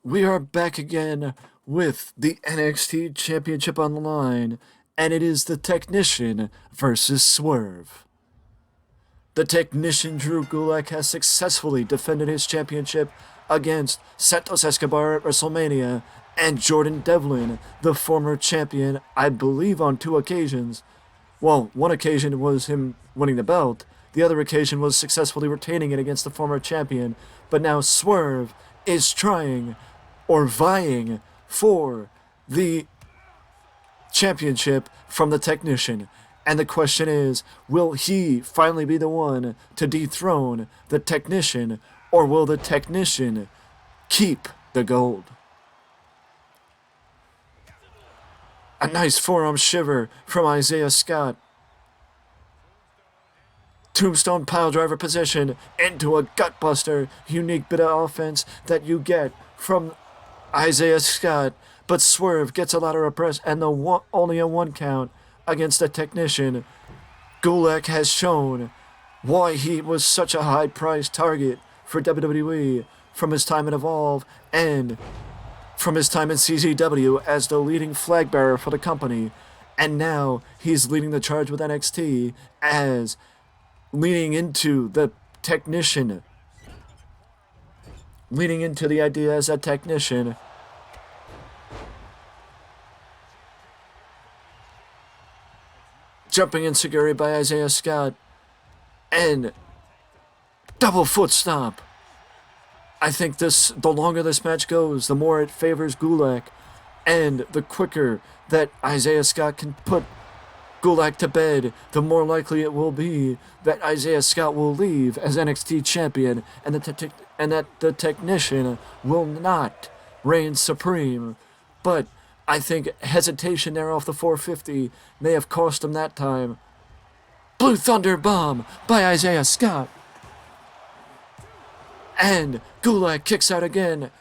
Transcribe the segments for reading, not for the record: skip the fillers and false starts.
We are back again with the NXT Championship on the line, and it is the Technician versus Swerve. The Technician Drew Gulak has successfully defended his championship against Santos Escobar at WrestleMania and Jordan Devlin, the former champion, I believe on 2 occasions. Well, one occasion was him winning the belt, the other occasion was successfully retaining it against the former champion, but now Swerve is trying or vying for the championship from the Technician. And the question is, will he finally be the one to dethrone the Technician, or will the Technician keep the gold? A nice forearm shiver from Isaiah Scott. Tombstone piledriver position into a gutbuster, unique bit of offense that you get from Isaiah Scott, but Swerve gets a ladder of press and only a 1 count against the Technician. Gulak has shown why he was such a high-priced target for WWE from his time in Evolve and from his time in CZW as the leading flag bearer for the company. And now he's leading the charge with NXT as leaning into the Technician. Leaning into the idea as a Technician. Jumping insecurity by Isaiah Scott. And double foot stomp. I think the longer this match goes, the more it favors Gulak. And the quicker that Isaiah Scott can put Gulak to bed, the more likely it will be that Isaiah Scott will leave as NXT champion and that the Technician will not reign supreme. But I think hesitation there off the 450 may have cost him that time. Blue Thunder Bomb by Isaiah Scott. And Gulak kicks out again.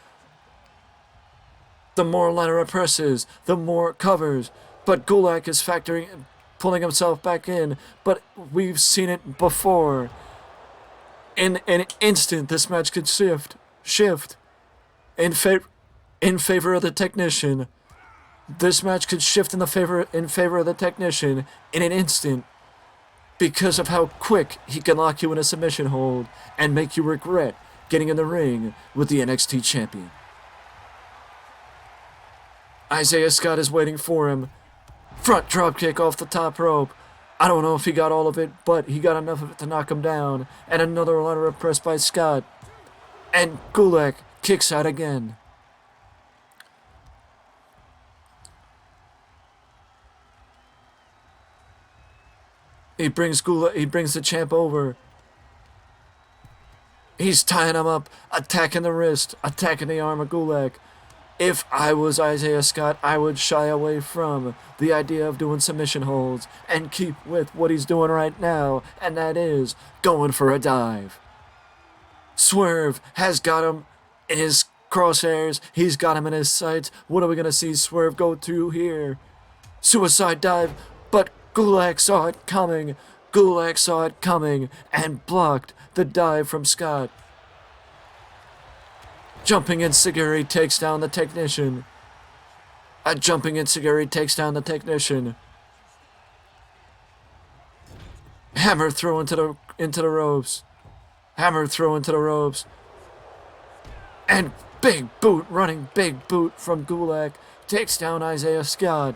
The more Lana presses, the more covers. But Gulak is pulling himself back in. But we've seen it before. In an instant, this match could shift in favor of the Technician. This match could shift in favor of the Technician in an instant because of how quick he can lock you in a submission hold and make you regret getting in the ring with the NXT champion. Isaiah Scott is waiting for him. Front dropkick off the top rope. I don't know if he got all of it, but he got enough of it to knock him down. And another ladder press by Scott. And Gulak kicks out again. He brings the champ over. He's tying him up, attacking the wrist, attacking the arm of Gulak. If I was Isaiah Scott, I would shy away from the idea of doing submission holds and keep with what he's doing right now, and that is going for a dive. Swerve has got him in his crosshairs. He's got him in his sights. What are we going to see Swerve go to here? Suicide dive, but Gulak saw it coming. Gulak saw it coming and blocked the dive from Scott. Jumping Enzuigiri takes down the Technician. A jumping Enzuigiri takes down the Technician. Hammer throw into the ropes. Hammer throw into the ropes. And big boot from Gulak takes down Isaiah Scott.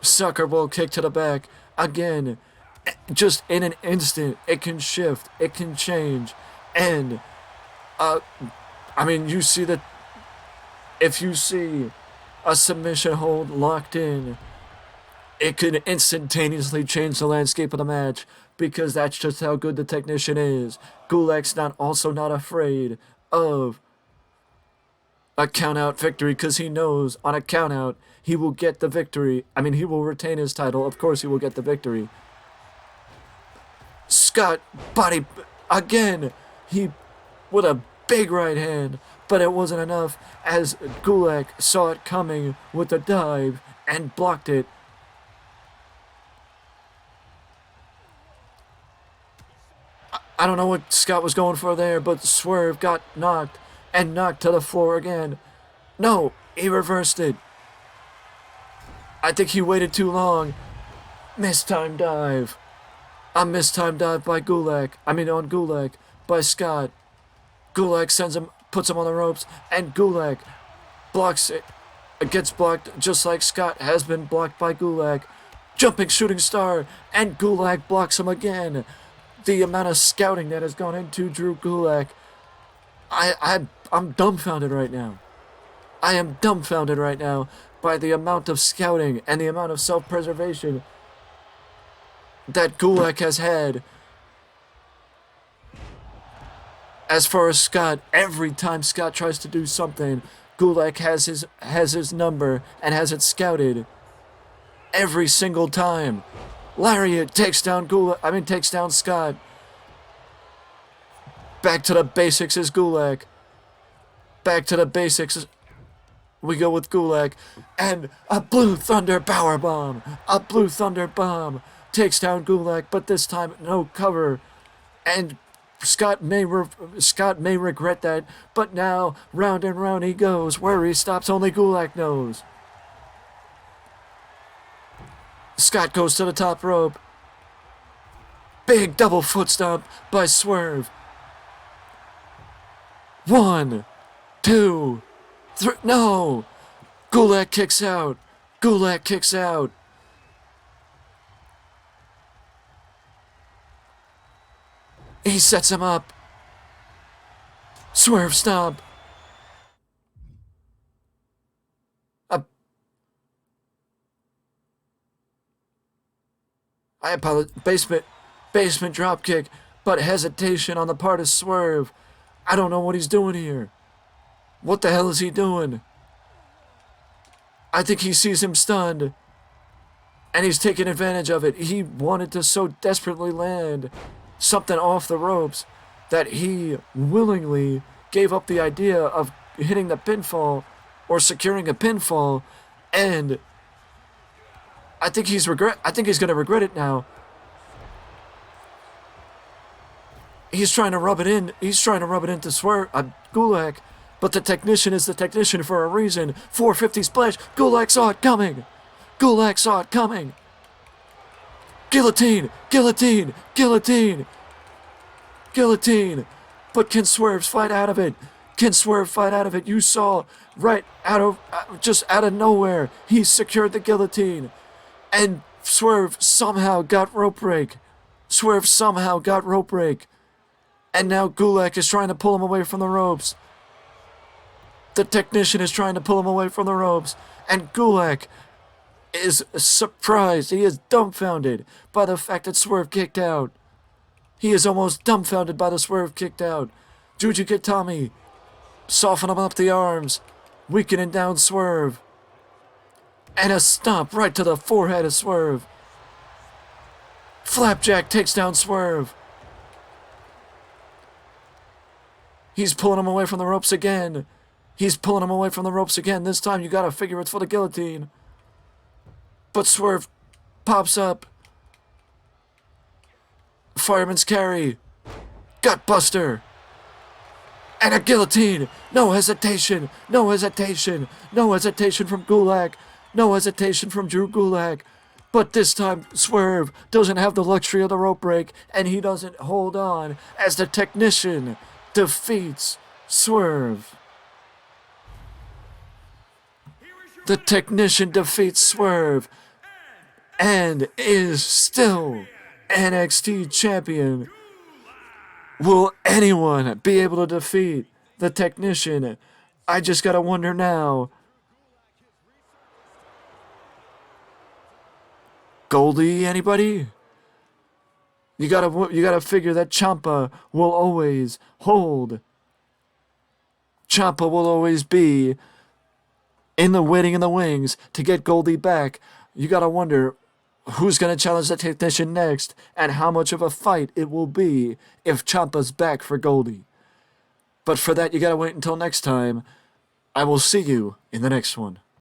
Sucker ball kick to the back. Again, just in an instant, it can shift, it can change. And, you see that if you see a submission hold locked in, it could instantaneously change the landscape of the match because that's just how good the Technician is. Gulak's also not afraid of a count-out victory because he knows on a count-out he will get the victory. He will retain his title. Of course he will get the victory. Scott body again. He with a big right hand, but it wasn't enough as Gulak saw it coming with the dive and blocked it. I don't know what Scott was going for there, but Swerve got knocked and knocked to the floor again. No, he reversed it. I think he waited too long. Mistime dive. A mistime dive by Gulak. On Gulak by Scott. Gulak puts him on the ropes, and Gulak blocks it. It gets blocked just like Scott has been blocked by Gulak. Jumping shooting star, and Gulak blocks him again. The amount of scouting that has gone into Drew Gulak. I'm dumbfounded right now. I am dumbfounded right now by the amount of scouting and the amount of self-preservation that Gulak has had. As far as Scott, every time Scott tries to do something, Gulak has his number and has it scouted. Every single time. Lariat takes down Scott. Back to the basics is Gulak. Back to the basics. We go with Gulak. And a Blue Thunder powerbomb. A Blue Thunder bomb. Takes down Gulak, but this time no cover. And Scott may regret that, but now round and round he goes. Where he stops, only Gulak knows. Scott goes to the top rope. Big double foot stomp by Swerve. 1, 2, 3. No! Gulak kicks out. Gulak kicks out. He sets him up. Swerve stomp. I apologize. Basement drop kick, but hesitation on the part of Swerve. I don't know what he's doing here. What the hell is he doing? I think he sees him stunned, and he's taking advantage of it. He wanted to so desperately land something off the ropes that he willingly gave up the idea of hitting the pinfall or securing a pinfall, and I think he's going to regret it now. He's trying to rub it in. He's trying to rub it into Gulak, but the technician is the technician for a reason. 450 splash. Gulak saw it coming. Gulak saw it coming. Guillotine, guillotine, guillotine, guillotine. But can Swerve fight out of it? Can Swerve fight out of it? You saw just out of nowhere, he secured the guillotine. And Swerve somehow got rope break. Swerve somehow got rope break. And now Gulak is trying to pull him away from the ropes. The technician is trying to pull him away from the ropes. And Gulak is surprised. He is dumbfounded by the fact that Swerve kicked out. He is almost dumbfounded by the Swerve kicked out. Juju Kitami, soften him up the arms, weakening down Swerve. And a stomp right to the forehead of Swerve. Flapjack takes down Swerve. He's pulling him away from the ropes again. He's pulling him away from the ropes again. This time you gotta figure it's for the guillotine. But Swerve pops up. Fireman's carry. Gutbuster. And a guillotine. No hesitation. No hesitation. No hesitation from Gulak. No hesitation from Drew Gulak. But this time, Swerve doesn't have the luxury of the rope break, and he doesn't hold on as the technician defeats Swerve. The technician defeats Swerve and is still NXT champion. Will anyone be able to defeat the technician? I just gotta wonder now. Goldie, anybody? You gotta figure that Ciampa will always hold. Ciampa will always be waiting in the wings to get Goldie back. You gotta wonder who's gonna challenge the technician next and how much of a fight it will be if Ciampa's back for Goldie. But for that, you gotta wait until next time. I will see you in the next one.